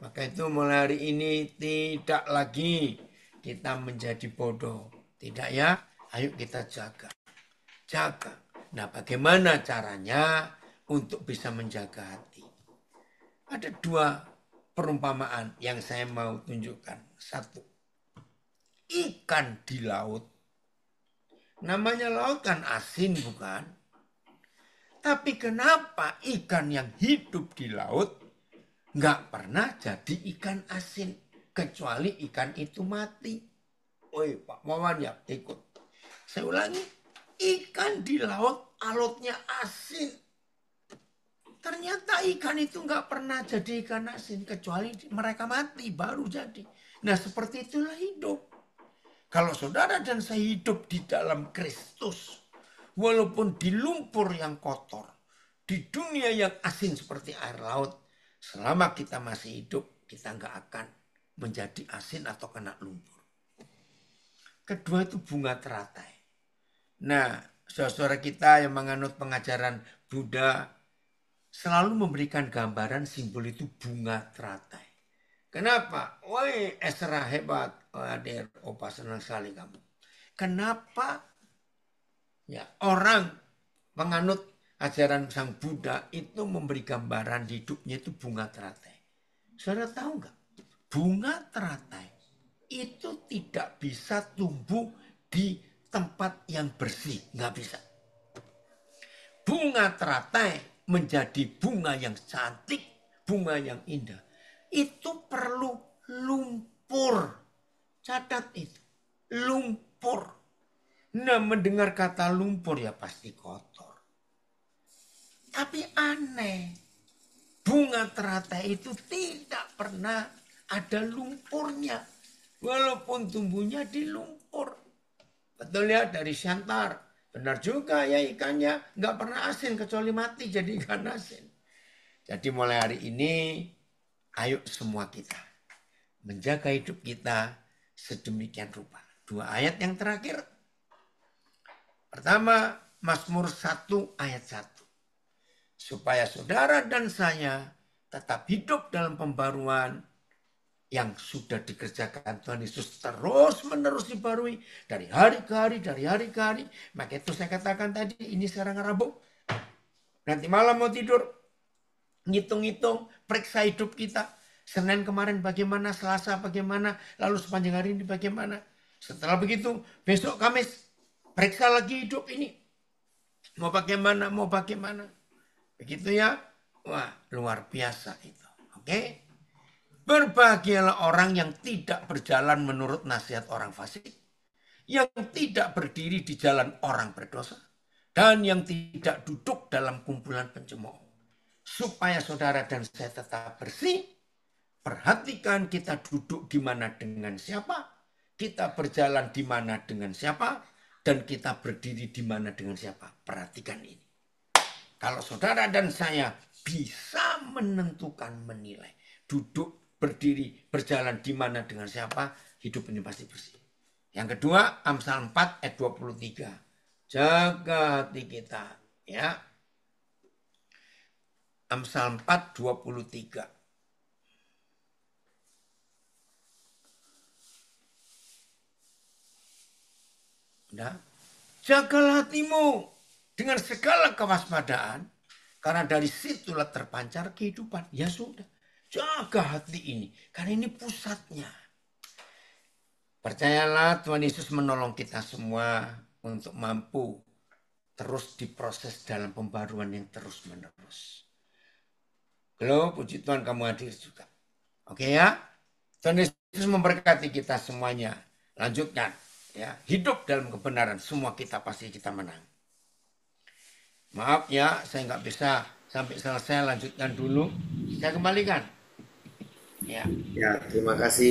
Maka itu mulai hari ini tidak lagi kita menjadi bodoh. Tidak ya, ayo kita jaga. Jaga. Nah, bagaimana caranya untuk bisa menjaga hati? Ada dua perumpamaan yang saya mau tunjukkan. Satu, ikan di laut. Namanya laut kan asin bukan? Tapi kenapa ikan yang hidup di laut nggak pernah jadi ikan asin? Kecuali ikan itu mati. Oi Pak Wawan ya ikut. Saya ulangi, ikan di laut alotnya asin. Ternyata ikan itu nggak pernah jadi ikan asin. Kecuali mereka mati baru jadi. Nah seperti itulah hidup. Kalau saudara dan saya hidup di dalam Kristus, walaupun di lumpur yang kotor, di dunia yang asin seperti air laut, selama kita masih hidup, kita nggak akan menjadi asin atau kena lumpur. Kedua itu bunga teratai. Nah, saudara kita yang menganut pengajaran Buddha selalu memberikan gambaran simbol itu bunga teratai. Kenapa? Woi, Esra hebat. Adir, opa senang sekali kamu. Kenapa ya orang penganut ajaran Sang Buddha itu memberi gambaran hidupnya itu bunga teratai? Saudara tahu nggak? Bunga teratai itu tidak bisa tumbuh di tempat yang bersih, nggak bisa. Bunga teratai menjadi bunga yang cantik, bunga yang indah, itu perlu lumpur. Catat itu, lumpur. Nah, mendengar kata lumpur ya pasti kotor. Tapi aneh, bunga teratai itu tidak pernah ada lumpurnya. Walaupun tumbuhnya di lumpur. Betul ya, dari Siantar. Benar juga ya, ikannya nggak pernah asin kecuali mati jadi ikan asin. Jadi mulai hari ini, ayo semua kita menjaga hidup kita sedemikian rupa. Dua ayat yang terakhir. Pertama, Mazmur 1 ayat 1. Supaya saudara dan saya tetap hidup dalam pembaruan yang sudah dikerjakan Tuhan Yesus terus menerus dibarui dari hari ke hari, dari hari ke hari. Maka itu saya katakan tadi, ini sekarang Rabu. Nanti malam mau tidur, ngitung-ngitung, periksa hidup kita. Senin kemarin bagaimana, Selasa bagaimana, lalu sepanjang hari ini bagaimana. Setelah begitu, besok Kamis, periksa lagi hidup ini. Mau bagaimana, mau bagaimana. Begitu ya. Wah, luar biasa itu. Oke. Berbahagialah orang yang tidak berjalan menurut nasihat orang fasik. Yang tidak berdiri di jalan orang berdosa. Dan yang tidak duduk dalam kumpulan pencemooh. Supaya saudara dan saya tetap bersih. Perhatikan kita duduk di mana dengan siapa, kita berjalan di mana dengan siapa, dan kita berdiri di mana dengan siapa. Perhatikan ini. Kalau saudara dan saya bisa menentukan, menilai, duduk, berdiri, berjalan di mana dengan siapa, hidup ini pasti bersih. Yang kedua, Amsal 4 ayat 23. Jaga hati kita, ya. Amsal 4 23. Nah, jagalah hatimu dengan segala kewaspadaan, karena dari situlah terpancar kehidupan. Ya sudah, jaga hati ini, karena ini pusatnya. Percayalah Tuhan Yesus menolong kita semua untuk mampu terus diproses dalam pembaruan yang terus menerus. Halo, puji Tuhan kamu hadir juga. Oke ya, Tuhan Yesus memberkati kita semuanya. Lanjutkan. Ya, hidup dalam kebenaran, semua kita pasti kita menang. Maaf ya, saya nggak bisa sampai selesai lanjutkan dulu. Saya kembalikan. Ya.
Ya, terima kasih